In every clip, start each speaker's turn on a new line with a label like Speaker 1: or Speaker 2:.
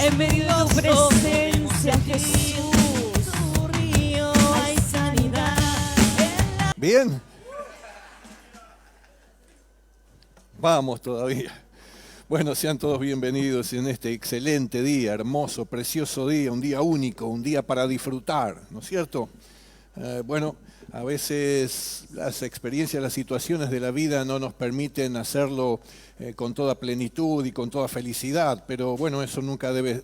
Speaker 1: En medio de tu presencia, Jesús.
Speaker 2: Tu río hay sanidad.
Speaker 3: Bien. Vamos todavía. Bueno, sean todos bienvenidos en este excelente día, hermoso, precioso día, un día único, un día para disfrutar, ¿no es cierto? Bueno, a veces las experiencias, las situaciones de la vida no nos permiten hacerlo con toda plenitud y con toda felicidad, pero bueno, eso nunca debe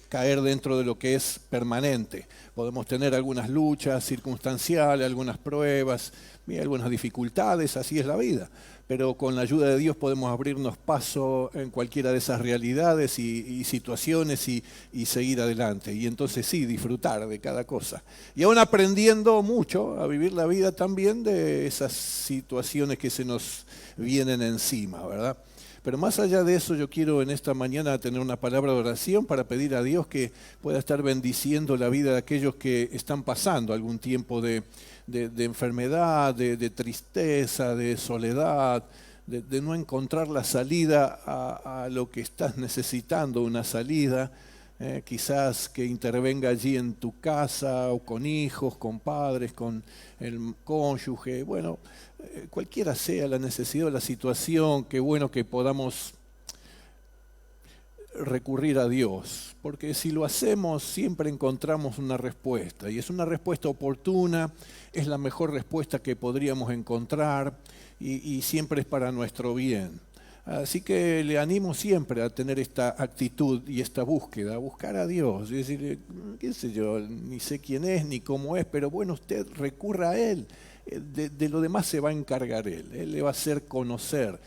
Speaker 3: caer dentro de lo que es permanente. Podemos tener algunas luchas circunstanciales, algunas pruebas y algunas dificultades, así es la vida. Pero con la ayuda de Dios podemos abrirnos paso en cualquiera de esas realidades y situaciones y seguir adelante. Y entonces sí, disfrutar de cada cosa. Y aún aprendiendo mucho a vivir la vida también de esas situaciones que se nos vienen encima, ¿verdad? Pero más allá de eso, yo quiero en esta mañana tener una palabra de oración para pedir a Dios que pueda estar bendiciendo la vida de aquellos que están pasando algún tiempo de enfermedad, de tristeza, de soledad, de no encontrar la salida a lo que estás necesitando, una salida, quizás que intervenga allí en tu casa o con hijos, con padres, con el cónyuge, bueno, cualquiera sea la necesidad o la situación, qué bueno que podamos recurrir a Dios, porque si lo hacemos siempre encontramos una respuesta, y es una respuesta oportuna, es la mejor respuesta que podríamos encontrar, y siempre es para nuestro bien. Así que le animo siempre a tener esta actitud y esta búsqueda, a buscar a Dios, y decirle, qué sé yo, ni sé quién es, ni cómo es, pero bueno, usted recurra a Él, de lo demás se va a encargar Él le va a hacer conocer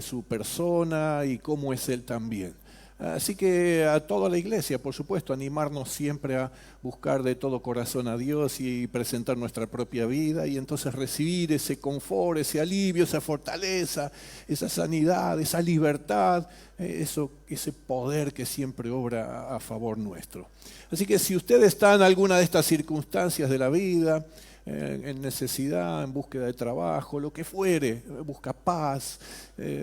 Speaker 3: su persona y cómo es Él también. Así que a toda la iglesia, por supuesto, animarnos siempre a buscar de todo corazón a Dios y presentar nuestra propia vida y entonces recibir ese confort, ese alivio, esa fortaleza, esa sanidad, esa libertad, ese poder que siempre obra a favor nuestro. Así que si usted está en alguna de estas circunstancias de la vida, en necesidad, en búsqueda de trabajo, lo que fuere, busca paz,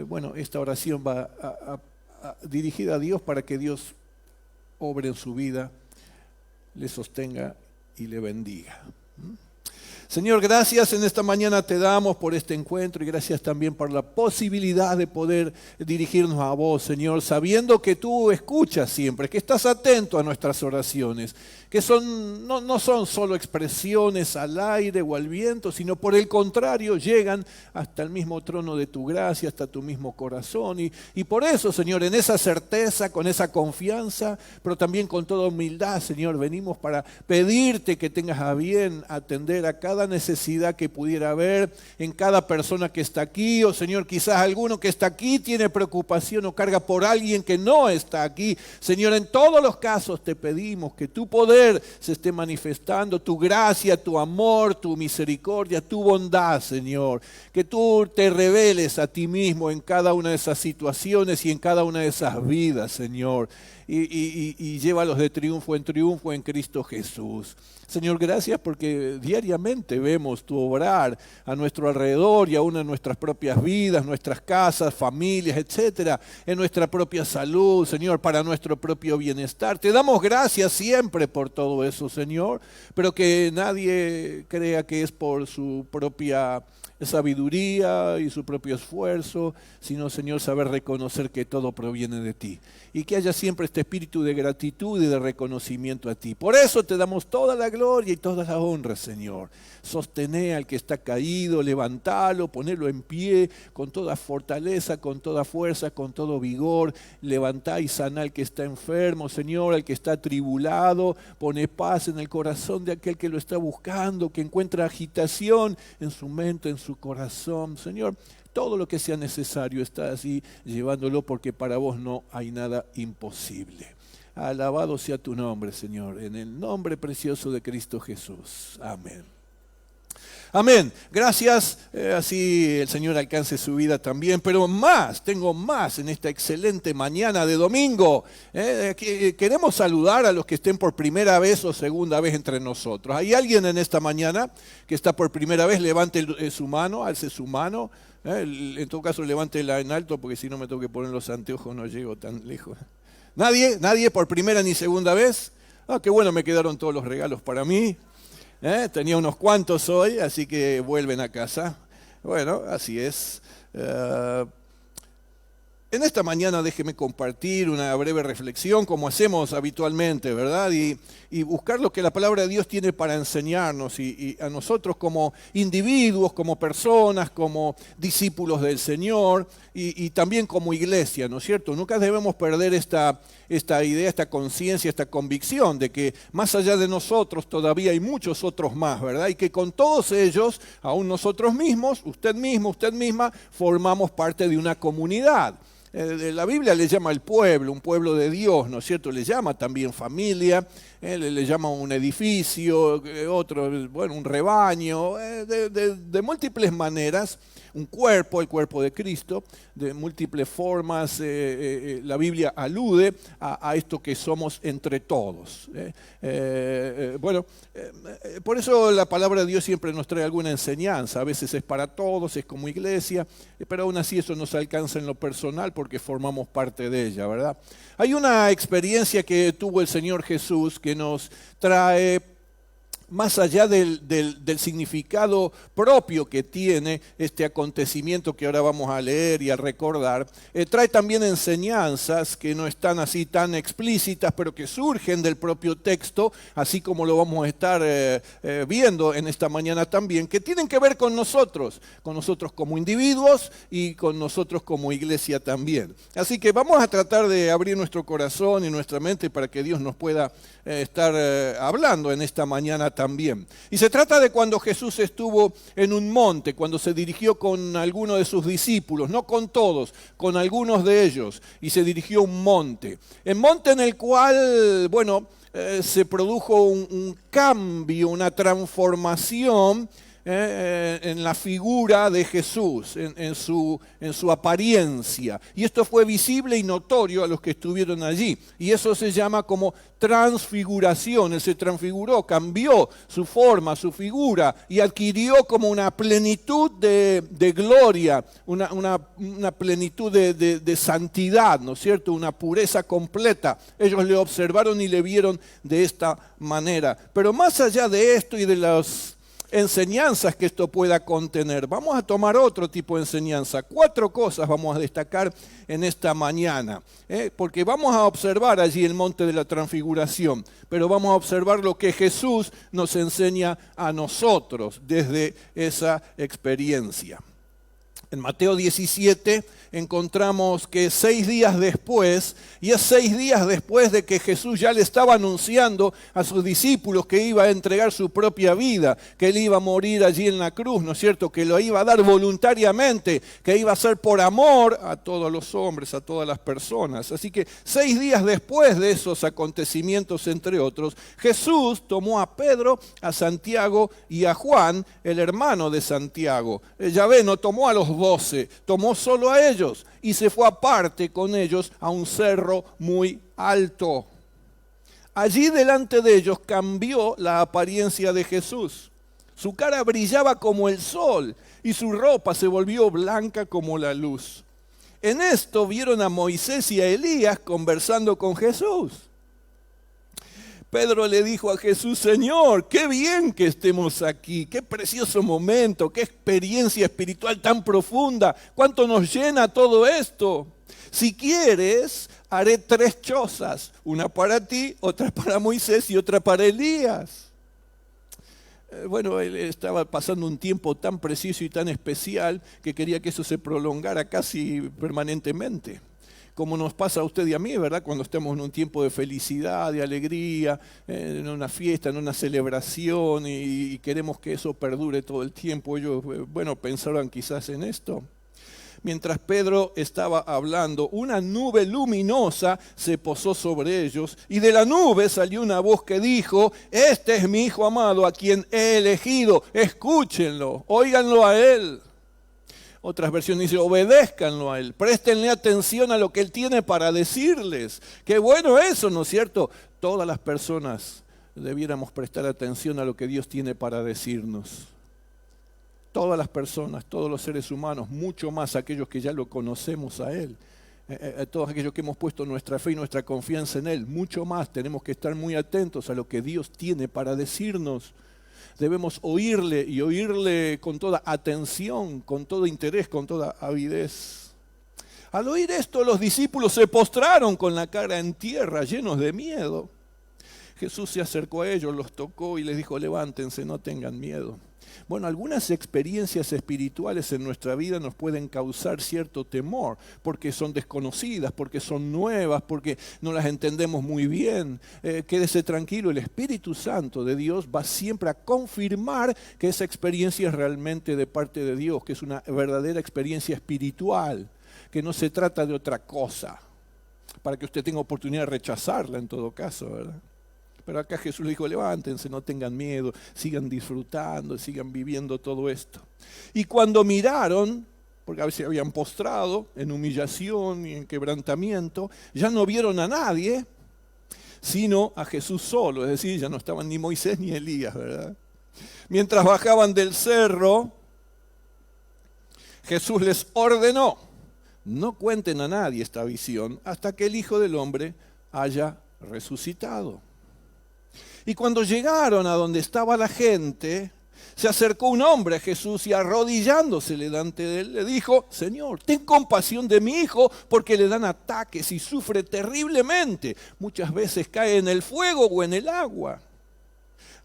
Speaker 3: bueno, esta oración va dirigida a Dios para que Dios obre en su vida, le sostenga y le bendiga. Señor, gracias en esta mañana te damos por este encuentro y gracias también por la posibilidad de poder dirigirnos a vos, Señor, sabiendo que tú escuchas siempre, que estás atento a nuestras oraciones, que no son solo expresiones al aire o al viento, sino por el contrario llegan hasta el mismo trono de tu gracia, hasta tu mismo corazón. Y por eso, Señor, en esa certeza, con esa confianza, pero también con toda humildad, Señor, venimos para pedirte que tengas a bien atender a cada necesidad que pudiera haber en cada persona que está aquí, o Señor, quizás alguno que está aquí tiene preocupación o carga por alguien que no está aquí. Señor, en todos los casos te pedimos que tu poder se esté manifestando, tu gracia, tu amor, tu misericordia, tu bondad, Señor, que tú te reveles a ti mismo en cada una de esas situaciones y en cada una de esas vidas, Señor, y llévalos de triunfo en Cristo Jesús. Señor, gracias porque diariamente vemos tu obrar a nuestro alrededor y aún en nuestras propias vidas, nuestras casas, familias, etcétera, en nuestra propia salud, Señor, para nuestro propio bienestar. Te damos gracias siempre por todo eso, Señor, pero que nadie crea que es por su propia sabiduría y su propio esfuerzo, sino, Señor, saber reconocer que todo proviene de ti y que haya siempre este espíritu de gratitud y de reconocimiento a ti. Por eso te damos toda la gloria y toda la honra, Señor. Sostené al que está caído, levantalo, ponelo en pie con toda fortaleza, con toda fuerza, con todo vigor. Levantá y saná al que está enfermo, Señor, al que está atribulado. Pone paz en el corazón de aquel que lo está buscando, que encuentra agitación en su mente, en su corazón, Señor. Todo lo que sea necesario está así llevándolo porque para vos no hay nada imposible. Alabado sea tu nombre, Señor, en el nombre precioso de Cristo Jesús. Amén. Amén. Gracias. Así el Señor alcance su vida también. Pero tengo más en esta excelente mañana de domingo. Queremos saludar a los que estén por primera vez o segunda vez entre nosotros. ¿Hay alguien en esta mañana que está por primera vez? Levante su mano, alce su mano. En todo caso, levántela en alto porque si no me tengo que poner los anteojos, no llego tan lejos. ¿Nadie? ¿Nadie por primera ni segunda vez? Ah, qué bueno, me quedaron todos los regalos para mí. Tenía unos cuantos hoy, así que vuelven a casa. Bueno, así es. En esta mañana déjeme compartir una breve reflexión, como hacemos habitualmente, ¿verdad? Y buscar lo que la palabra de Dios tiene para enseñarnos y a nosotros como individuos, como personas, como discípulos del Señor y también como iglesia, ¿no es cierto? Nunca debemos perder esta idea, esta conciencia, esta convicción de que más allá de nosotros todavía hay muchos otros más, ¿verdad? Y que con todos ellos, aún nosotros mismos, usted mismo, usted misma, formamos parte de una comunidad. La Biblia le llama el pueblo, un pueblo de Dios, ¿no es cierto? Le llama también familia, le llama un edificio, otro, bueno, un rebaño, de múltiples maneras, un cuerpo, el cuerpo de Cristo, de múltiples formas. La Biblia alude a esto que somos entre todos. Por eso la palabra de Dios siempre nos trae alguna enseñanza. A veces es para todos, es como iglesia, pero aún así eso nos alcanza en lo personal porque formamos parte de ella, ¿verdad? Hay una experiencia que tuvo el Señor Jesús que nos trae, más allá del significado propio que tiene este acontecimiento que ahora vamos a leer y a recordar, trae también enseñanzas que no están así tan explícitas, pero que surgen del propio texto, así como lo vamos a estar viendo en esta mañana también, que tienen que ver con nosotros como individuos y con nosotros como iglesia también. Así que vamos a tratar de abrir nuestro corazón y nuestra mente para que Dios nos pueda estar hablando en esta mañana también. Y se trata de cuando Jesús estuvo en un monte, cuando se dirigió con algunos de sus discípulos, no con todos, con algunos de ellos, y se dirigió a un monte. El monte en el cual, se produjo un cambio, una transformación en la figura de Jesús, en su apariencia. Y esto fue visible y notorio a los que estuvieron allí. Y eso se llama como transfiguración. Él se transfiguró, cambió su forma, su figura y adquirió como una plenitud de gloria, una plenitud de santidad, ¿no es cierto? Una pureza completa. Ellos le observaron y le vieron de esta manera. Pero más allá de esto y de las enseñanzas que esto pueda contener, vamos a tomar otro tipo de enseñanza. 4 cosas vamos a destacar en esta mañana, porque vamos a observar allí el monte de la transfiguración, pero vamos a observar lo que Jesús nos enseña a nosotros desde esa experiencia. En Mateo 17 encontramos que 6 días después, y es 6 días después de que Jesús ya le estaba anunciando a sus discípulos que iba a entregar su propia vida, que él iba a morir allí en la cruz, ¿no es cierto? Que lo iba a dar voluntariamente, que iba a hacer por amor a todos los hombres, a todas las personas. Así que 6 días después de esos acontecimientos, entre otros, Jesús tomó a Pedro, a Santiago y a Juan, el hermano de Santiago. Ya ve, no tomó a los 12, tomó solo a ellos y se fue aparte con ellos a un cerro muy alto. Allí delante de ellos cambió la apariencia de Jesús. Su cara brillaba como el sol y su ropa se volvió blanca como la luz. En esto vieron a Moisés y a Elías conversando con Jesús. Pedro le dijo a Jesús: Señor, qué bien que estemos aquí, qué precioso momento, qué experiencia espiritual tan profunda, cuánto nos llena todo esto. Si quieres, haré 3 chozas, una para ti, otra para Moisés y otra para Elías. Él estaba pasando un tiempo tan preciso y tan especial que quería que eso se prolongara casi permanentemente. Como nos pasa a usted y a mí, ¿verdad? Cuando estamos en un tiempo de felicidad, de alegría, en una fiesta, en una celebración y queremos que eso perdure todo el tiempo. Ellos, pensaban quizás en esto. Mientras Pedro estaba hablando, una nube luminosa se posó sobre ellos y de la nube salió una voz que dijo: Este es mi Hijo amado a quien he elegido, escúchenlo, óiganlo a él. Otras versiones dicen: obedézcanlo a él, préstenle atención a lo que él tiene para decirles. Qué bueno eso, ¿no es cierto? Todas las personas debiéramos prestar atención a lo que Dios tiene para decirnos. Todas las personas, todos los seres humanos, mucho más aquellos que ya lo conocemos a él. todos aquellos que hemos puesto nuestra fe y nuestra confianza en Él. Mucho más, tenemos que estar muy atentos a lo que Dios tiene para decirnos. Debemos oírle y oírle con toda atención, con todo interés, con toda avidez. Al oír esto, los discípulos se postraron con la cara en tierra, llenos de miedo. Jesús se acercó a ellos, los tocó y les dijo: levántense, no tengan miedo. Bueno, algunas experiencias espirituales en nuestra vida nos pueden causar cierto temor, porque son desconocidas, porque son nuevas, porque no las entendemos muy bien. Quédese tranquilo, el Espíritu Santo de Dios va siempre a confirmar que esa experiencia es realmente de parte de Dios, que es una verdadera experiencia espiritual, que no se trata de otra cosa, para que usted tenga oportunidad de rechazarla en todo caso, ¿verdad? Pero acá Jesús le dijo: levántense, no tengan miedo, sigan disfrutando, sigan viviendo todo esto. Y cuando miraron, porque a veces habían postrado en humillación y en quebrantamiento, ya no vieron a nadie, sino a Jesús solo, es decir, ya no estaban ni Moisés ni Elías, ¿verdad? Mientras bajaban del cerro, Jesús les ordenó: no cuenten a nadie esta visión hasta que el Hijo del Hombre haya resucitado. Y cuando llegaron a donde estaba la gente, se acercó un hombre a Jesús y, arrodillándose delante de él, le dijo: Señor, ten compasión de mi hijo, porque le dan ataques y sufre terriblemente. Muchas veces cae en el fuego o en el agua.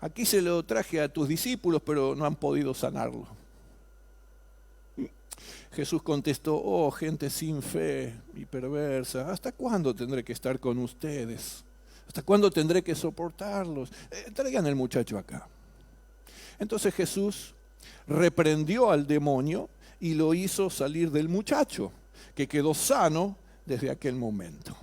Speaker 3: Aquí se lo traje a tus discípulos, pero no han podido sanarlo. Jesús contestó: oh, gente sin fe y perversa, ¿hasta cuándo tendré que estar con ustedes? ¿Hasta cuándo tendré que soportarlos? Traigan al muchacho acá. Entonces Jesús reprendió al demonio y lo hizo salir del muchacho, que quedó sano desde aquel momento.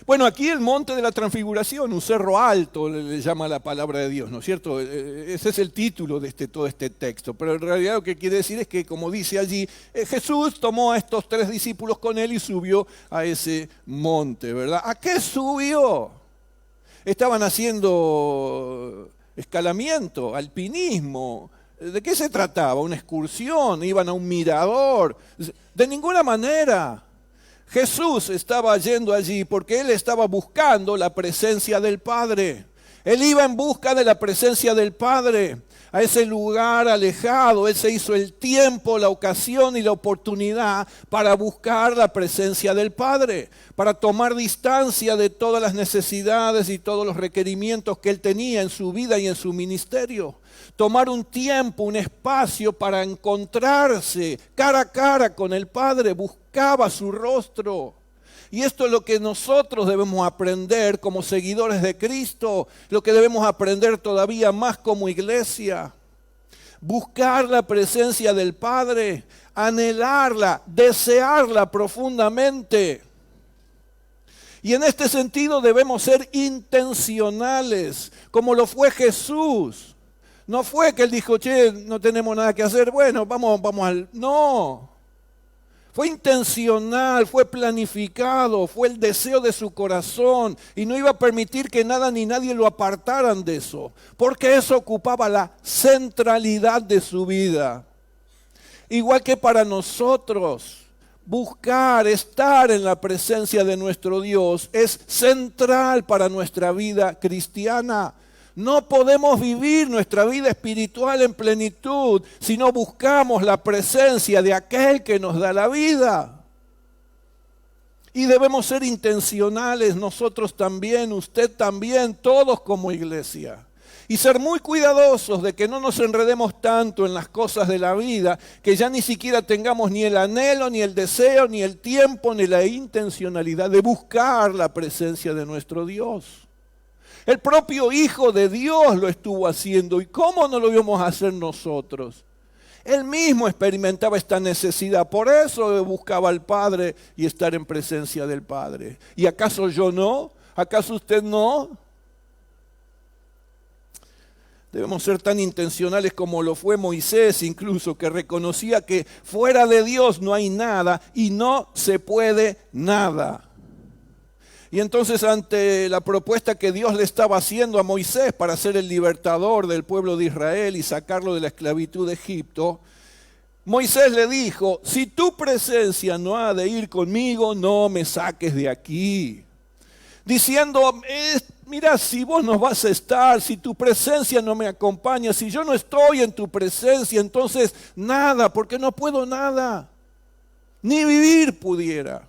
Speaker 3: Bueno, aquí el monte de la transfiguración, un cerro alto, le llama la palabra de Dios, ¿no es cierto? Ese es el título de todo este texto, pero en realidad lo que quiere decir es que, como dice allí, Jesús tomó a estos 3 discípulos con él y subió a ese monte, ¿verdad? ¿A qué subió? Estaban haciendo escalamiento, alpinismo. ¿De qué se trataba? ¿Una excursión? ¿Iban a un mirador? De ninguna manera. Jesús estaba yendo allí porque Él estaba buscando la presencia del Padre. Él iba en busca de la presencia del Padre, a ese lugar alejado. Él se hizo el tiempo, la ocasión y la oportunidad para buscar la presencia del Padre, para tomar distancia de todas las necesidades y todos los requerimientos que Él tenía en su vida y en su ministerio. Tomar un tiempo, un espacio para encontrarse cara a cara con el Padre. Buscaba su rostro. Y esto es lo que nosotros debemos aprender como seguidores de Cristo, lo que debemos aprender todavía más como iglesia. Buscar la presencia del Padre, anhelarla, desearla profundamente. Y en este sentido debemos ser intencionales, como lo fue Jesús. No fue que Él dijo: che, no tenemos nada que hacer, bueno, vamos al... No. Fue intencional, fue planificado, fue el deseo de su corazón y no iba a permitir que nada ni nadie lo apartaran de eso, porque eso ocupaba la centralidad de su vida. Igual que para nosotros, buscar, estar en la presencia de nuestro Dios es central para nuestra vida cristiana. No podemos vivir nuestra vida espiritual en plenitud si no buscamos la presencia de aquel que nos da la vida. Y debemos ser intencionales nosotros también, usted también, todos como iglesia. Y ser muy cuidadosos de que no nos enredemos tanto en las cosas de la vida, que ya ni siquiera tengamos ni el anhelo, ni el deseo, ni el tiempo, ni la intencionalidad de buscar la presencia de nuestro Dios. El propio Hijo de Dios lo estuvo haciendo. ¿Y cómo no lo íbamos a hacer nosotros? Él mismo experimentaba esta necesidad. Por eso buscaba al Padre y estar en presencia del Padre. ¿Y acaso yo no? ¿Acaso usted no? Debemos ser tan intencionales como lo fue Moisés, incluso, que reconocía que fuera de Dios no hay nada y no se puede nada. Y entonces, ante la propuesta que Dios le estaba haciendo a Moisés para ser el libertador del pueblo de Israel y sacarlo de la esclavitud de Egipto, Moisés le dijo, si tu presencia no ha de ir conmigo, no me saques de aquí. Diciendo, mira, si vos no vas a estar, si tu presencia no me acompaña, si yo no estoy en tu presencia, entonces nada, porque no puedo nada, ni vivir pudiera.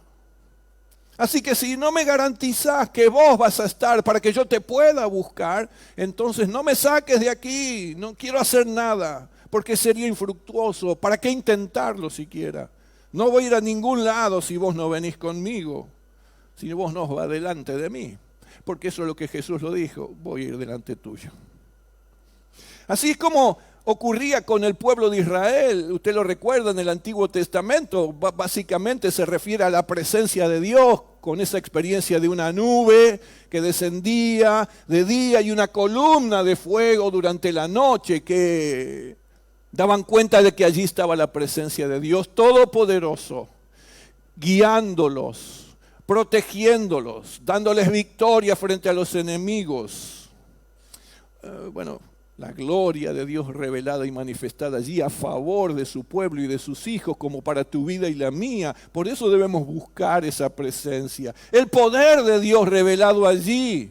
Speaker 3: Así que si no me garantizás que vos vas a estar para que yo te pueda buscar, entonces no me saques de aquí, no quiero hacer nada, porque sería infructuoso. ¿Para qué intentarlo siquiera? No voy a ir a ningún lado si vos no venís conmigo, si vos no vas delante de mí, porque eso es lo que Jesús lo dijo, voy a ir delante tuyo. Así es como ocurría con el pueblo de Israel. Usted lo recuerda en el Antiguo Testamento, básicamente se refiere a la presencia de Dios con esa experiencia de una nube que descendía de día y una columna de fuego durante la noche que daban cuenta de que allí estaba la presencia de Dios Todopoderoso, guiándolos, protegiéndolos, dándoles victoria frente a los enemigos. La gloria de Dios revelada y manifestada allí a favor de su pueblo y de sus hijos, como para tu vida y la mía. Por eso debemos buscar esa presencia. El poder de Dios revelado allí,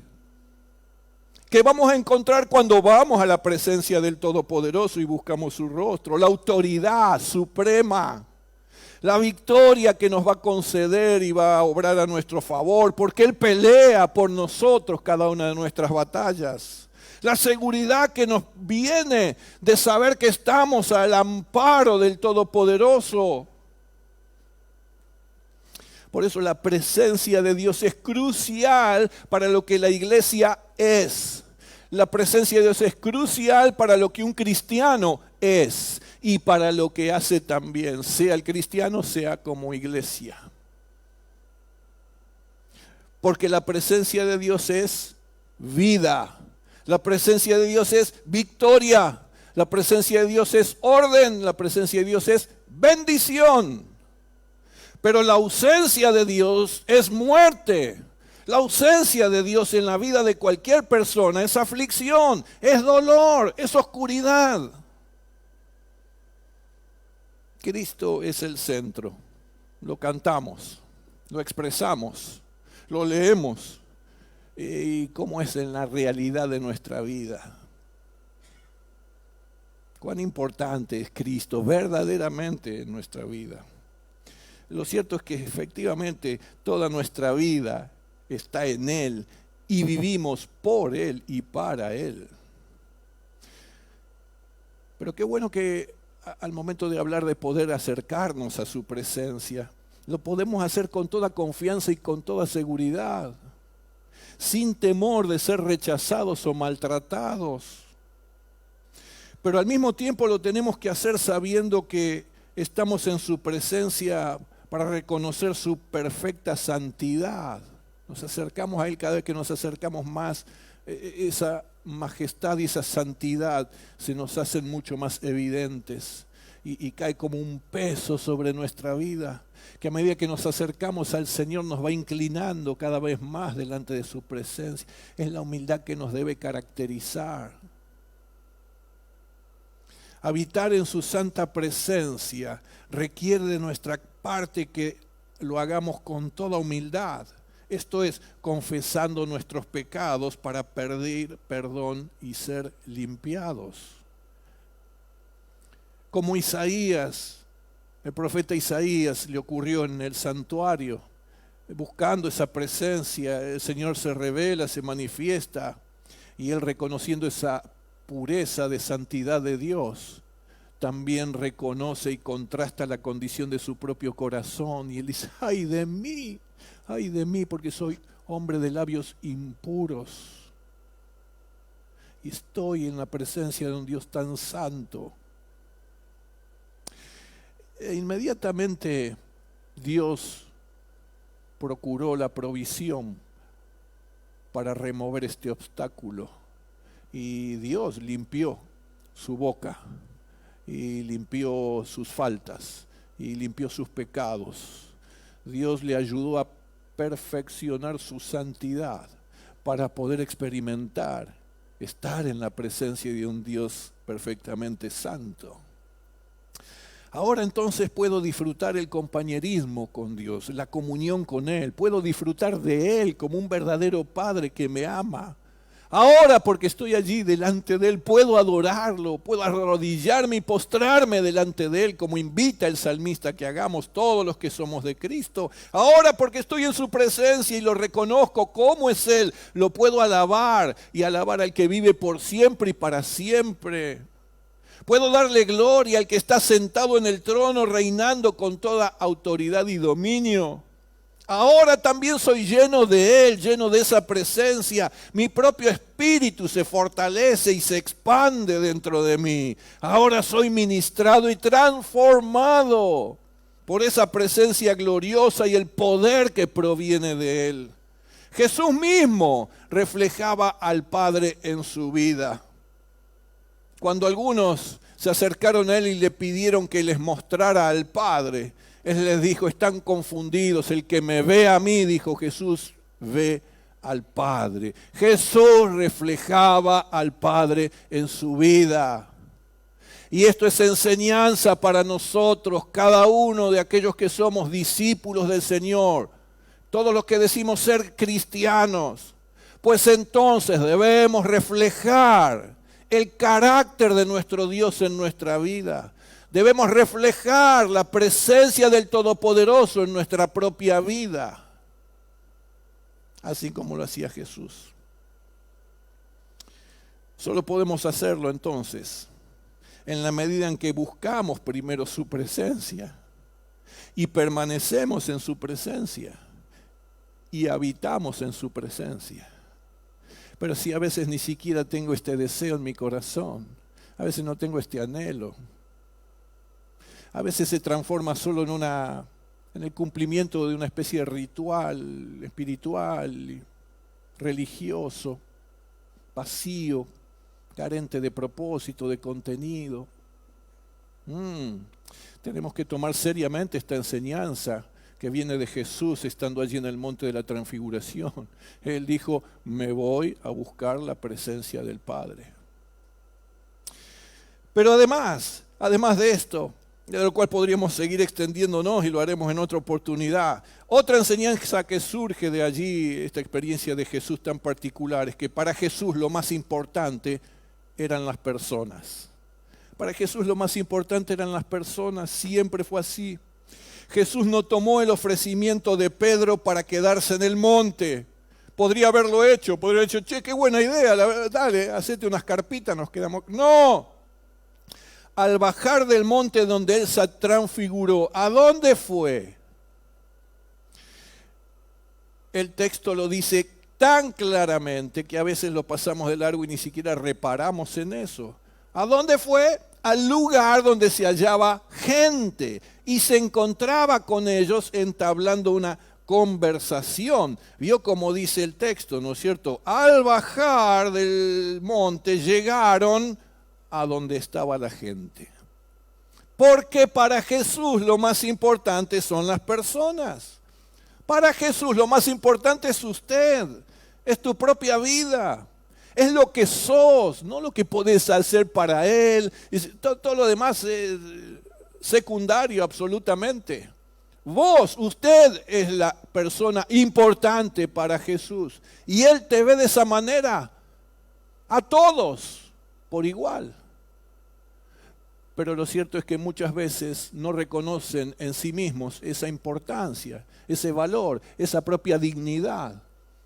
Speaker 3: que vamos a encontrar cuando vamos a la presencia del Todopoderoso y buscamos su rostro. La autoridad suprema, la victoria que nos va a conceder y va a obrar a nuestro favor, porque Él pelea por nosotros cada una de nuestras batallas. La seguridad que nos viene de saber que estamos al amparo del Todopoderoso. Por eso la presencia de Dios es crucial para lo que la iglesia es. La presencia de Dios es crucial para lo que un cristiano es y para lo que hace también, sea el cristiano, sea como iglesia. Porque la presencia de Dios es vida. La presencia de Dios es victoria, la presencia de Dios es orden, la presencia de Dios es bendición. Pero la ausencia de Dios es muerte. La ausencia de Dios en la vida de cualquier persona es aflicción, es dolor, es oscuridad. Cristo es el centro. Lo cantamos, lo expresamos, lo leemos. ¿Y cómo es en la realidad de nuestra vida? Cuán importante es Cristo verdaderamente en nuestra vida. Lo cierto es que efectivamente toda nuestra vida está en Él y vivimos por Él y para Él. Pero qué bueno que al momento de hablar de poder acercarnos a su presencia, lo podemos hacer con toda confianza y con toda seguridad, sin temor de ser rechazados o maltratados. Pero al mismo tiempo lo tenemos que hacer sabiendo que estamos en su presencia para reconocer su perfecta santidad. Nos acercamos a Él cada vez que nos acercamos más, esa majestad y esa santidad se nos hacen mucho más evidentes y cae como un peso sobre nuestra vida, que a medida que nos acercamos al Señor nos va inclinando cada vez más delante de su presencia. Es la humildad que nos debe caracterizar. Habitar en su santa presencia requiere de nuestra parte que lo hagamos con toda humildad. Esto es, confesando nuestros pecados para pedir perdón y ser limpiados. Como Isaías, el profeta Isaías, le ocurrió en el santuario, buscando esa presencia, el Señor se revela, se manifiesta, y él, reconociendo esa pureza de santidad de Dios, también reconoce y contrasta la condición de su propio corazón, y él dice, ay de mí, porque soy hombre de labios impuros, y estoy en la presencia de un Dios tan santo. E inmediatamente Dios procuró la provisión para remover este obstáculo, y Dios limpió su boca y limpió sus faltas y limpió sus pecados. Dios le ayudó a perfeccionar su santidad para poder experimentar, estar en la presencia de un Dios perfectamente santo. Ahora entonces puedo disfrutar el compañerismo con Dios, la comunión con Él. Puedo disfrutar de Él como un verdadero Padre que me ama. Ahora, porque estoy allí delante de Él, puedo adorarlo, puedo arrodillarme y postrarme delante de Él, como invita el salmista que hagamos todos los que somos de Cristo. Ahora, porque estoy en su presencia y lo reconozco como es Él, lo puedo alabar y alabar al que vive por siempre y para siempre. Puedo darle gloria al que está sentado en el trono, reinando con toda autoridad y dominio. Ahora también soy lleno de Él, lleno de esa presencia. Mi propio espíritu se fortalece y se expande dentro de mí. Ahora soy ministrado y transformado por esa presencia gloriosa y el poder que proviene de Él. Jesús mismo reflejaba al Padre en su vida. Cuando algunos se acercaron a Él y le pidieron que les mostrara al Padre, Él les dijo, están confundidos, el que me ve a mí, dijo Jesús, ve al Padre. Jesús reflejaba al Padre en su vida. Y esto es enseñanza para nosotros, cada uno de aquellos que somos discípulos del Señor, todos los que decimos ser cristianos, pues entonces debemos reflejar el carácter de nuestro Dios en nuestra vida. Debemos reflejar la presencia del Todopoderoso en nuestra propia vida, así como lo hacía Jesús. Solo podemos hacerlo entonces en la medida en que buscamos primero su presencia y permanecemos en su presencia y habitamos en su presencia. Pero si a veces ni siquiera tengo este deseo en mi corazón, a veces no tengo este anhelo, a veces se transforma solo en el cumplimiento de una especie de ritual espiritual, religioso, vacío, carente de propósito, de contenido. Tenemos que tomar seriamente esta enseñanza que viene de Jesús estando allí en el monte de la transfiguración. Él dijo, me voy a buscar la presencia del Padre. Pero además de esto, de lo cual podríamos seguir extendiéndonos y lo haremos en otra oportunidad, otra enseñanza que surge de allí, esta experiencia de Jesús tan particular, es que para Jesús lo más importante eran las personas. Para Jesús lo más importante eran las personas, siempre fue así. Jesús no tomó el ofrecimiento de Pedro para quedarse en el monte. Podría haberlo hecho, podría haber dicho, che, qué buena idea, la verdad, dale, hacete unas carpitas, nos quedamos. No, al bajar del monte donde Él se transfiguró, ¿a dónde fue? El texto lo dice tan claramente que a veces lo pasamos de largo y ni siquiera reparamos en eso. ¿A dónde fue? Al lugar donde se hallaba gente y se encontraba con ellos entablando una conversación. Vio como dice el texto, ¿no es cierto? Al bajar del monte llegaron a donde estaba la gente. Porque para Jesús lo más importante son las personas. Para Jesús lo más importante es usted, es tu propia vida. Es lo que sos, no lo que podés hacer para Él. Todo lo demás es secundario absolutamente. Vos, usted es la persona importante para Jesús. Y Él te ve de esa manera a todos por igual. Pero lo cierto es que muchas veces no reconocen en sí mismos esa importancia, ese valor, esa propia dignidad.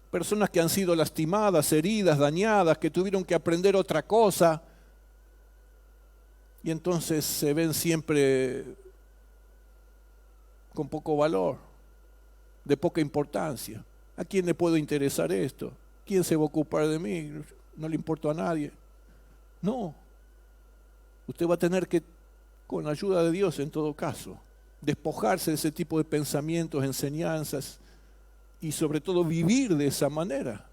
Speaker 3: Personas que han sido lastimadas, heridas, dañadas, que tuvieron que aprender otra cosa. Y entonces se ven siempre con poco valor, de poca importancia. ¿A quién le puedo interesar esto? ¿Quién se va a ocupar de mí? No le importo a nadie. No. Usted va a tener que, con la ayuda de Dios en todo caso, despojarse de ese tipo de pensamientos, enseñanzas, y sobre todo vivir de esa manera,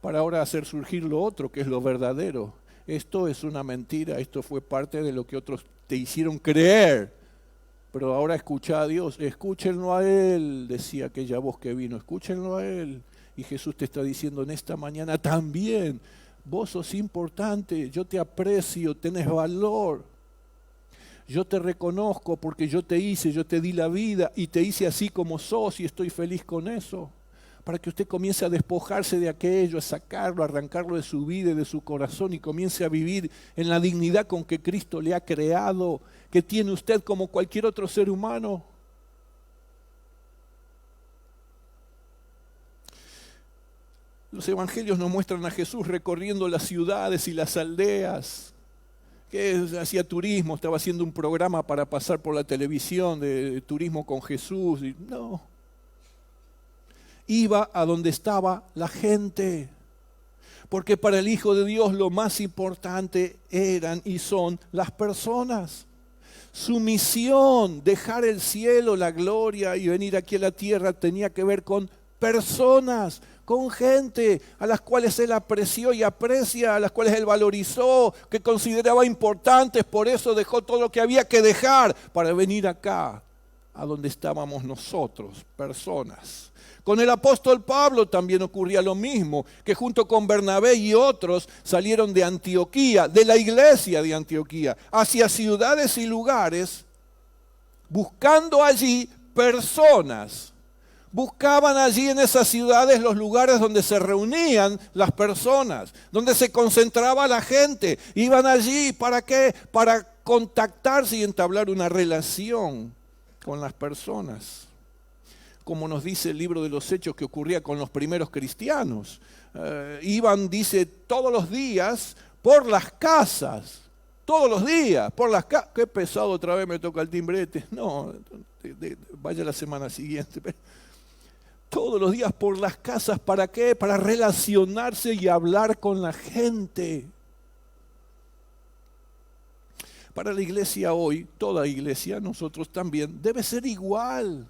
Speaker 3: para ahora hacer surgir lo otro, que es lo verdadero. Esto es una mentira, esto fue parte de lo que otros te hicieron creer. Pero ahora escucha a Dios, escúchenlo a Él, decía aquella voz que vino, escúchenlo a Él. Y Jesús te está diciendo en esta mañana también, vos sos importante, yo te aprecio, tenés valor. yo te reconozco porque yo te hice, yo te di la vida y te hice así como sos y estoy feliz con eso. Para que usted comience a despojarse de aquello, a sacarlo, a arrancarlo de su vida y de su corazón y comience a vivir en la dignidad con que Cristo le ha creado, que tiene usted como cualquier otro ser humano. Los evangelios nos muestran a Jesús recorriendo las ciudades y las aldeas, que hacía turismo, estaba haciendo un programa para pasar por la televisión de turismo con Jesús. Y no. Iba a donde estaba la gente, porque para el Hijo de Dios lo más importante eran y son las personas. Su misión, dejar el cielo, la gloria y venir aquí a la tierra tenía que ver con personas, con gente a las cuales Él apreció y aprecia, a las cuales Él valorizó, que consideraba importantes, por eso dejó todo lo que había que dejar para venir acá, a donde estábamos nosotros, personas. Con el apóstol Pablo también ocurría lo mismo, que junto con Bernabé y otros salieron de Antioquía, de la iglesia de Antioquía, hacia ciudades y lugares, buscando allí personas. Buscaban allí en esas ciudades los lugares donde se reunían las personas, donde se concentraba la gente. Iban allí, ¿para qué? Para contactarse y entablar una relación con las personas. Como nos dice el libro de los Hechos que ocurría con los primeros cristianos. Iban, dice, todos los días por las casas. Todos los días por las casas. Qué pesado, otra vez me toca el timbrete. No, vaya la semana siguiente. Todos los días por las casas, ¿para qué? Para relacionarse y hablar con la gente. Para la iglesia hoy, toda iglesia, nosotros también, debe ser igual.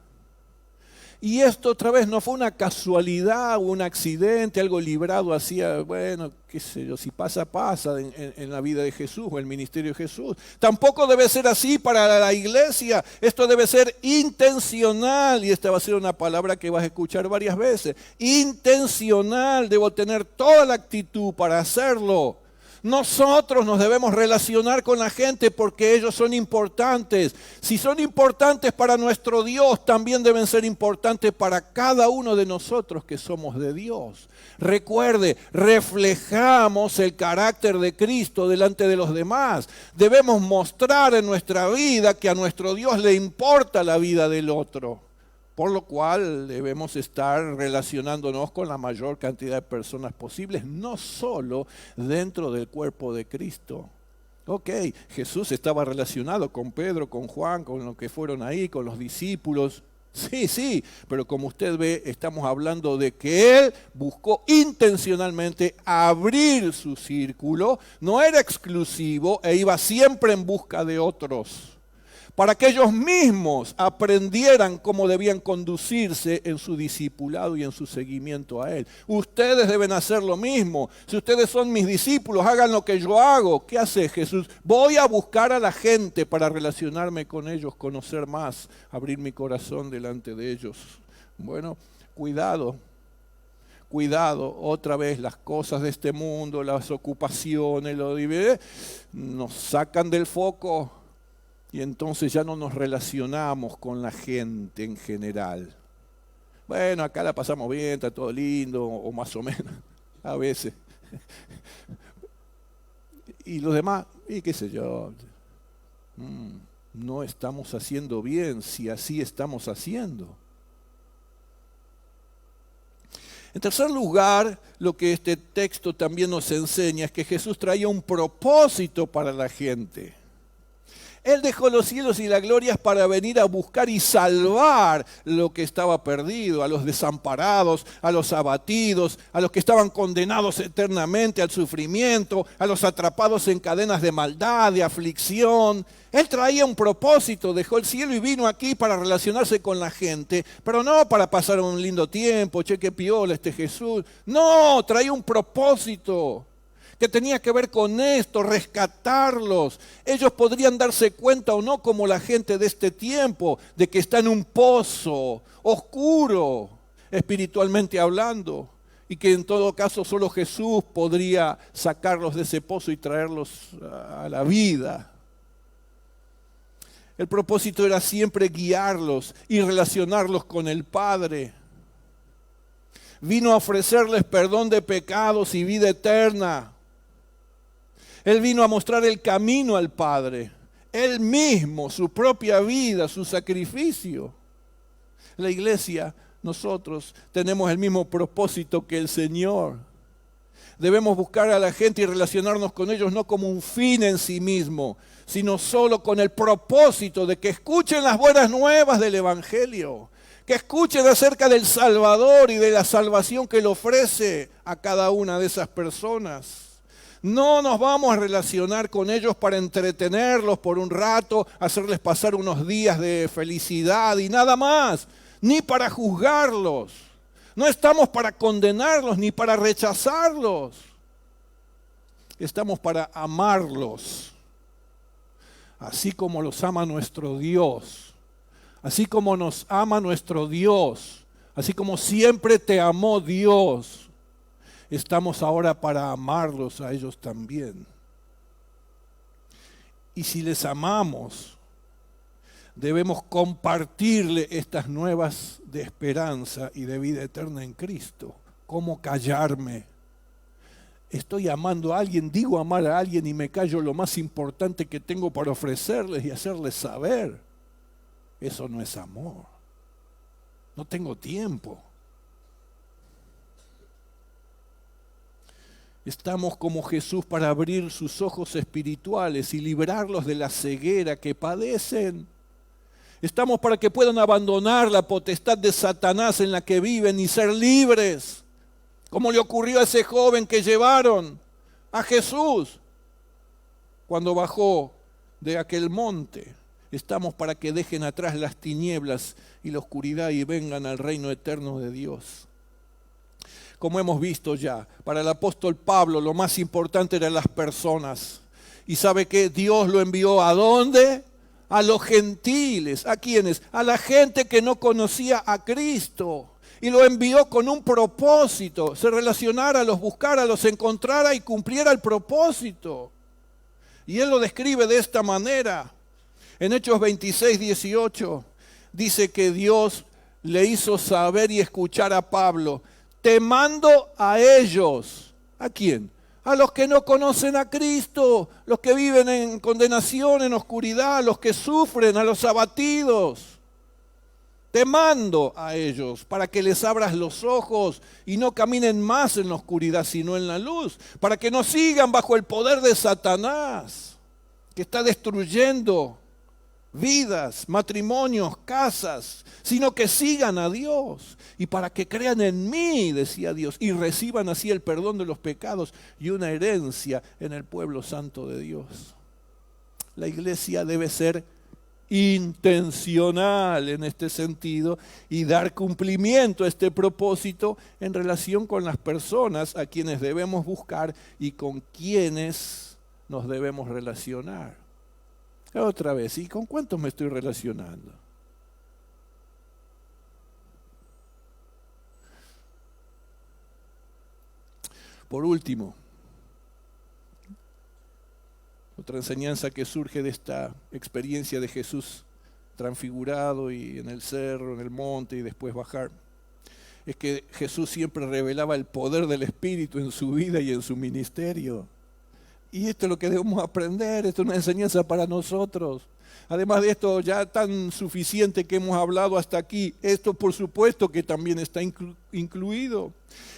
Speaker 3: Y esto otra vez no fue una casualidad o un accidente, algo librado hacia, bueno, qué sé yo, si pasa, pasa en la vida de Jesús o el ministerio de Jesús. Tampoco debe ser así para la iglesia, esto debe ser intencional, y esta va a ser una palabra que vas a escuchar varias veces. Intencional, debo tener toda la actitud para hacerlo. Nosotros nos debemos relacionar con la gente porque ellos son importantes. Si son importantes para nuestro Dios, también deben ser importantes para cada uno de nosotros que somos de Dios. Recuerde, reflejamos el carácter de Cristo delante de los demás. Debemos mostrar en nuestra vida que a nuestro Dios le importa la vida del otro. Por lo cual debemos estar relacionándonos con la mayor cantidad de personas posibles, no solo dentro del cuerpo de Cristo. Ok, Jesús estaba relacionado con Pedro, con Juan, con los que fueron ahí, con los discípulos. Sí, pero como usted ve, estamos hablando de que Él buscó intencionalmente abrir su círculo, no era exclusivo e iba siempre en busca de otros, para que ellos mismos aprendieran cómo debían conducirse en su discipulado y en su seguimiento a Él. Ustedes deben hacer lo mismo. Si ustedes son mis discípulos, hagan lo que yo hago. ¿Qué hace Jesús? Voy a buscar a la gente para relacionarme con ellos, conocer más, abrir mi corazón delante de ellos. Bueno, cuidado. Cuidado, otra vez las cosas de este mundo, las ocupaciones, nos sacan del foco. Y entonces ya no nos relacionamos con la gente en general. Bueno, acá la pasamos bien, está todo lindo, o más o menos, a veces. Y los demás, y qué sé yo, no estamos haciendo bien si así estamos haciendo. En tercer lugar, lo que este texto también nos enseña es que Jesús traía un propósito para la gente. Él dejó los cielos y las glorias para venir a buscar y salvar lo que estaba perdido, a los desamparados, a los abatidos, a los que estaban condenados eternamente al sufrimiento, a los atrapados en cadenas de maldad, de aflicción. Él traía un propósito, dejó el cielo y vino aquí para relacionarse con la gente, pero no para pasar un lindo tiempo, che, qué piola este Jesús. No, traía un propósito que tenía que ver con esto, rescatarlos. Ellos podrían darse cuenta o no, como la gente de este tiempo, de que está en un pozo oscuro, espiritualmente hablando, y que en todo caso solo Jesús podría sacarlos de ese pozo y traerlos a la vida. El propósito era siempre guiarlos y relacionarlos con el Padre. Vino a ofrecerles perdón de pecados y vida eterna. Él vino a mostrar el camino al Padre. Él mismo, su propia vida, su sacrificio. La iglesia, nosotros, tenemos el mismo propósito que el Señor. Debemos buscar a la gente y relacionarnos con ellos no como un fin en sí mismo, sino solo con el propósito de que escuchen las buenas nuevas del Evangelio, que escuchen acerca del Salvador y de la salvación que le ofrece a cada una de esas personas. No nos vamos a relacionar con ellos para entretenerlos por un rato, hacerles pasar unos días de felicidad y nada más, ni para juzgarlos. No estamos para condenarlos ni para rechazarlos. Estamos para amarlos, así como los ama nuestro Dios, así como nos ama nuestro Dios, así como siempre te amó Dios. Estamos ahora para amarlos a ellos también. Y si les amamos, debemos compartirle estas nuevas de esperanza y de vida eterna en Cristo. ¿Cómo callarme? Estoy amando a alguien, digo amar a alguien y me callo lo más importante que tengo para ofrecerles y hacerles saber. Eso no es amor. No tengo tiempo. Estamos como Jesús para abrir sus ojos espirituales y librarlos de la ceguera que padecen. Estamos para que puedan abandonar la potestad de Satanás en la que viven y ser libres, como le ocurrió a ese joven que llevaron a Jesús cuando bajó de aquel monte. Estamos para que dejen atrás las tinieblas y la oscuridad y vengan al reino eterno de Dios. Como hemos visto ya, para el apóstol Pablo lo más importante eran las personas. ¿Y sabe qué? Dios lo envió ¿a dónde? A los gentiles. ¿A quiénes? A la gente que no conocía a Cristo. Y lo envió con un propósito. Se relacionara, los buscara, los encontrara y cumpliera el propósito. Y él lo describe de esta manera. En Hechos 26, 18, dice que Dios le hizo saber y escuchar a Pablo: te mando a ellos. ¿A quién? A los que no conocen a Cristo, los que viven en condenación, en oscuridad, los que sufren, a los abatidos. Te mando a ellos para que les abras los ojos y no caminen más en la oscuridad, sino en la luz, para que no sigan bajo el poder de Satanás, que está destruyendo vidas, matrimonios, casas, sino que sigan a Dios y para que crean en mí, decía Dios, y reciban así el perdón de los pecados y una herencia en el pueblo santo de Dios. La iglesia debe ser intencional en este sentido y dar cumplimiento a este propósito en relación con las personas a quienes debemos buscar y con quienes nos debemos relacionar. Otra vez, ¿y con cuántos me estoy relacionando? Por último, otra enseñanza que surge de esta experiencia de Jesús transfigurado y en el cerro, en el monte y después bajar, es que Jesús siempre revelaba el poder del Espíritu en su vida y en su ministerio. Y esto es lo que debemos aprender, esto es una enseñanza para nosotros. Además de esto ya tan suficiente que hemos hablado hasta aquí, esto por supuesto que también está incluido.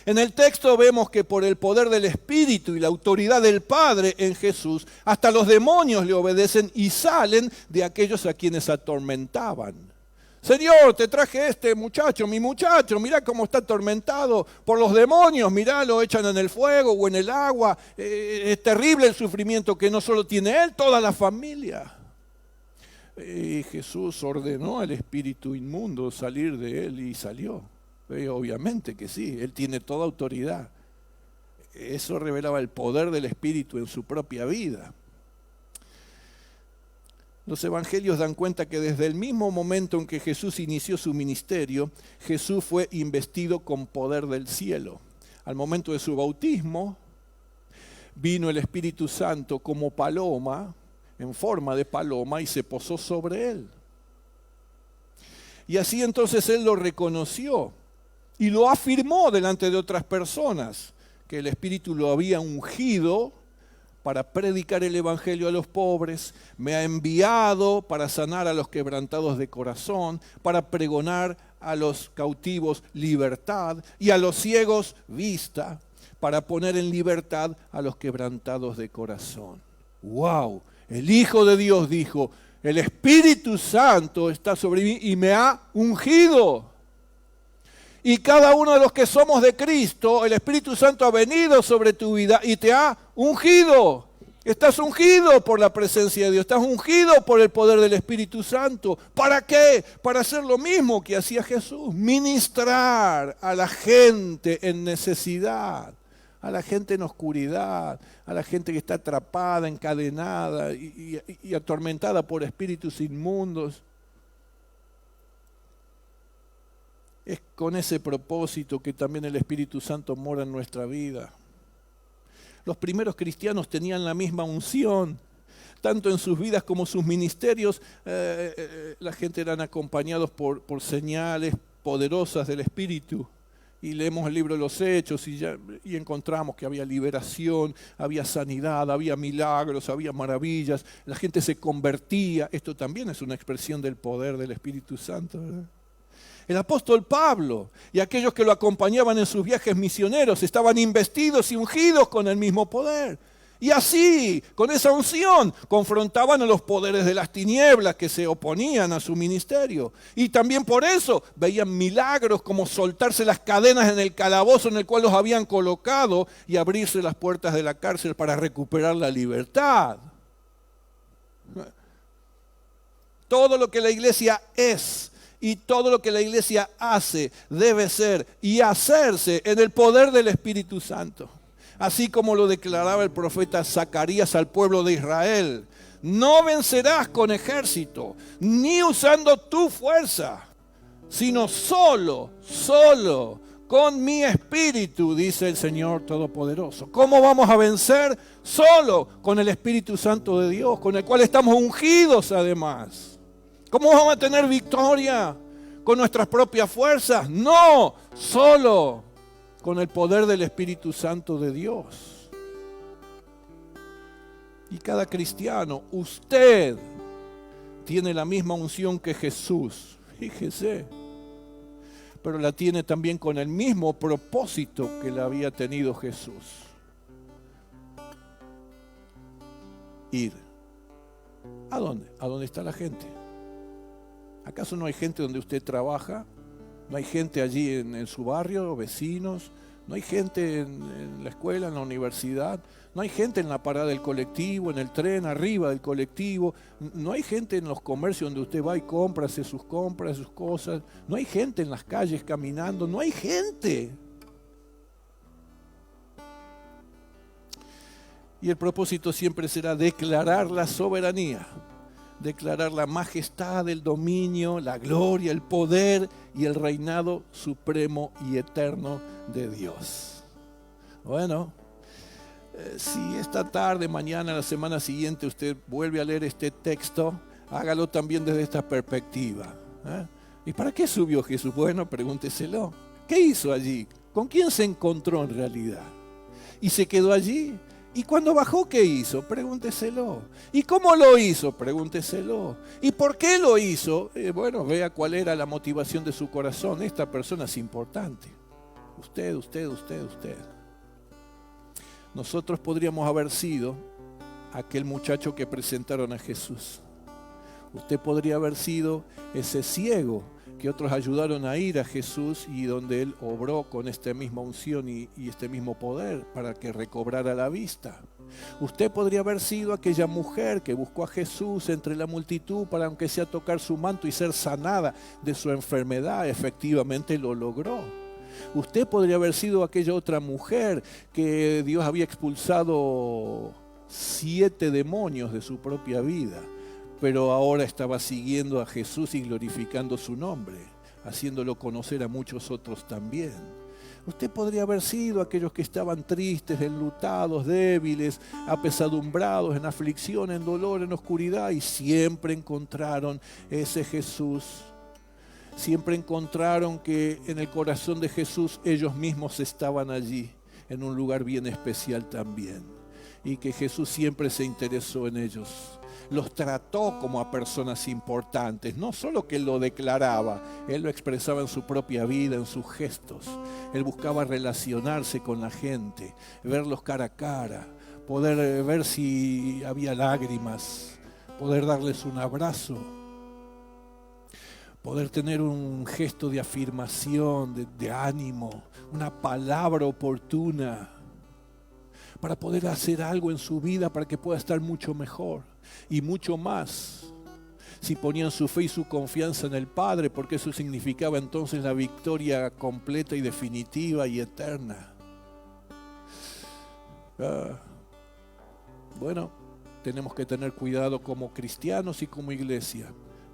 Speaker 3: En el texto vemos que por el poder del Espíritu y la autoridad del Padre en Jesús, hasta los demonios le obedecen y salen de aquellos a quienes atormentaban. Señor, te traje este muchacho, mi muchacho, mirá cómo está atormentado por los demonios, mirá, lo echan en el fuego o en el agua. Es terrible el sufrimiento que no solo tiene él, toda la familia. Y Jesús ordenó al espíritu inmundo salir de él y salió. Obviamente que sí, él tiene toda autoridad. Eso revelaba el poder del Espíritu en su propia vida. Los evangelios dan cuenta que desde el mismo momento en que Jesús inició su ministerio, Jesús fue investido con poder del cielo. Al momento de su bautismo, vino el Espíritu Santo como paloma en forma de paloma y se posó sobre él. Y así entonces él lo reconoció y lo afirmó delante de otras personas, que el Espíritu lo había ungido para predicar el Evangelio a los pobres, me ha enviado para sanar a los quebrantados de corazón, para pregonar a los cautivos libertad y a los ciegos vista, para poner en libertad a los quebrantados de corazón. ¡Wow! El Hijo de Dios dijo, el Espíritu Santo está sobre mí y me ha ungido. Y cada uno de los que somos de Cristo, el Espíritu Santo ha venido sobre tu vida y te ha ungido. Estás ungido por la presencia de Dios, estás ungido por el poder del Espíritu Santo. ¿Para qué? Para hacer lo mismo que hacía Jesús, ministrar a la gente en necesidad, a la gente en oscuridad, a la gente que está atrapada, encadenada y atormentada por espíritus inmundos. Es con ese propósito que también el Espíritu Santo mora en nuestra vida. Los primeros cristianos tenían la misma unción, tanto en sus vidas como sus ministerios. La gente eran acompañados por señales poderosas del Espíritu. Y leemos el libro de los Hechos y encontramos que había liberación, había sanidad, había milagros, había maravillas. La gente se convertía. Esto también es una expresión del poder del Espíritu Santo, ¿verdad? El apóstol Pablo y aquellos que lo acompañaban en sus viajes misioneros estaban investidos y ungidos con el mismo poder. Y así, con esa unción, confrontaban a los poderes de las tinieblas que se oponían a su ministerio. Y también por eso veían milagros como soltarse las cadenas en el calabozo en el cual los habían colocado y abrirse las puertas de la cárcel para recuperar la libertad. Todo lo que la iglesia es y todo lo que la iglesia hace debe ser y hacerse en el poder del Espíritu Santo. Así como lo declaraba el profeta Zacarías al pueblo de Israel. No vencerás con ejército, ni usando tu fuerza, sino solo con mi espíritu, dice el Señor Todopoderoso. ¿Cómo vamos a vencer? Solo con el Espíritu Santo de Dios, con el cual estamos ungidos además. ¿Cómo vamos a tener victoria? ¿Con nuestras propias fuerzas? No, solo con el poder del Espíritu Santo de Dios. Y cada cristiano, usted tiene la misma unción que Jesús, fíjese, pero la tiene también con el mismo propósito que la había tenido Jesús. Ir. ¿A dónde? ¿A dónde está la gente? ¿Acaso no hay gente donde usted trabaja? ¿No hay gente allí en su barrio, vecinos? ¿No hay gente en la escuela, en la universidad? ¿No hay gente en la parada del colectivo, en el tren, arriba del colectivo? ¿No hay gente en los comercios donde usted va y compra, hace sus compras, sus cosas? ¿No hay gente en las calles caminando? ¿No hay gente? Y el propósito siempre será declarar la soberanía, declarar la majestad, el dominio, la gloria, el poder y el reinado supremo y eterno de Dios. Bueno, si esta tarde, mañana, la semana siguiente usted vuelve a leer este texto, hágalo también desde esta perspectiva. ¿Y para qué subió Jesús? Bueno, pregúnteselo. ¿Qué hizo allí? ¿Con quién se encontró en realidad? ¿Y se quedó allí? ¿Y cuando bajó qué hizo? Pregúnteselo. ¿Y cómo lo hizo? Pregúnteselo. ¿Y por qué lo hizo? Bueno, vea cuál era la motivación de su corazón. Esta persona es importante. Usted. Nosotros podríamos haber sido aquel muchacho que presentaron a Jesús. Usted podría haber sido ese ciego que otros ayudaron a ir a Jesús y donde Él obró con esta misma unción y este mismo poder para que recobrara la vista. Usted podría haber sido aquella mujer que buscó a Jesús entre la multitud para aunque sea tocar su manto y ser sanada de su enfermedad. Efectivamente lo logró. Usted podría haber sido aquella otra mujer que Dios había expulsado 7 demonios de su propia vida, pero ahora estaba siguiendo a Jesús y glorificando su nombre, haciéndolo conocer a muchos otros también. Usted podría haber sido aquellos que estaban tristes, enlutados, débiles, apesadumbrados, en aflicción, en dolor, en oscuridad, y siempre encontraron ese Jesús. Siempre encontraron que en el corazón de Jesús ellos mismos estaban allí, en un lugar bien especial también. Y que Jesús siempre se interesó en ellos. Los trató como a personas importantes, no solo que Él lo declaraba, Él lo expresaba en su propia vida, en sus gestos. Él buscaba relacionarse con la gente, verlos cara a cara, poder ver si había lágrimas, poder darles un abrazo, poder tener un gesto de afirmación, de ánimo, una palabra oportuna, para poder hacer algo en su vida para que pueda estar mucho mejor y mucho más. Si ponían su fe y su confianza en el Padre, porque eso significaba entonces la victoria completa y definitiva y eterna. Bueno, tenemos que tener cuidado como cristianos y como iglesia,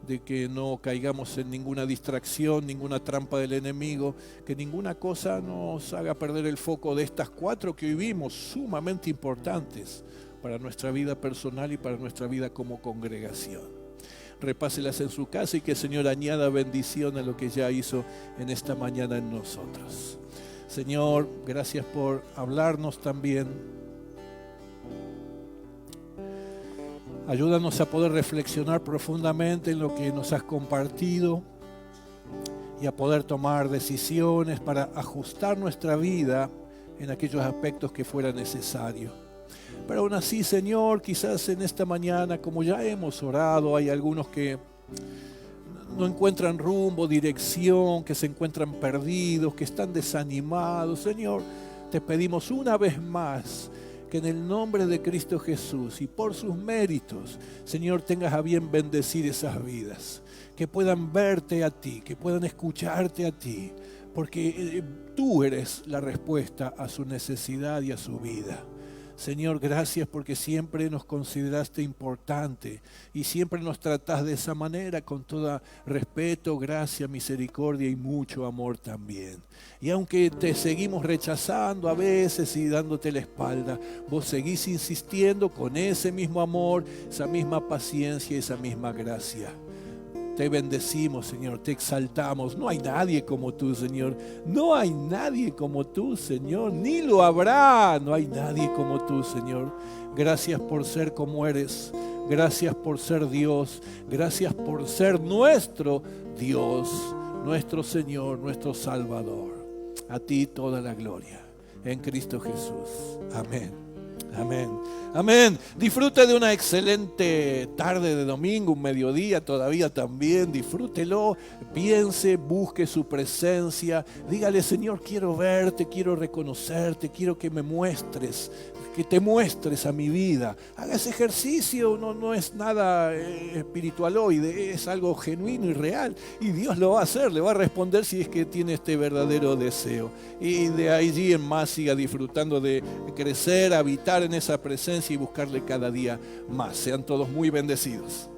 Speaker 3: de que no caigamos en ninguna distracción, ninguna trampa del enemigo, que ninguna cosa nos haga perder el foco de estas 4 que hoy vimos, sumamente importantes para nuestra vida personal y para nuestra vida como congregación. Repáselas en su casa y que el Señor añada bendición a lo que ya hizo en esta mañana en nosotros. Señor, gracias por hablarnos también. Ayúdanos a poder reflexionar profundamente en lo que nos has compartido y a poder tomar decisiones para ajustar nuestra vida en aquellos aspectos que fuera necesario. Pero aún así, Señor, quizás en esta mañana, como ya hemos orado, hay algunos que no encuentran rumbo, dirección, que se encuentran perdidos, que están desanimados. Señor, te pedimos una vez más que en el nombre de Cristo Jesús y por sus méritos, Señor, tengas a bien bendecir esas vidas, que puedan verte a ti, que puedan escucharte a ti, porque tú eres la respuesta a su necesidad y a su vida. Señor, gracias porque siempre nos consideraste importante y siempre nos tratás de esa manera con todo respeto, gracia, misericordia y mucho amor también. Y aunque te seguimos rechazando a veces y dándote la espalda, vos seguís insistiendo con ese mismo amor, esa misma paciencia y esa misma gracia. Te bendecimos, Señor, te exaltamos. No hay nadie como tú, Señor. No hay nadie como tú, Señor. Ni lo habrá. No hay nadie como tú, Señor. Gracias por ser como eres. Gracias por ser Dios. Gracias por ser nuestro Dios, nuestro Señor, nuestro Salvador. A ti toda la gloria. En Cristo Jesús. Amén. Amén, amén. Disfrute de una excelente tarde de domingo, un mediodía todavía también. Disfrútelo, piense, busque su presencia. Dígale, Señor, quiero verte, quiero reconocerte, quiero que me muestres, que te muestres a mi vida. Haga ese ejercicio, no es nada espiritualoide, es algo genuino y real. Y Dios lo va a hacer, le va a responder si es que tiene este verdadero deseo. Y de allí en más siga disfrutando de crecer, habitar en esa presencia y buscarle cada día más. Sean todos muy bendecidos.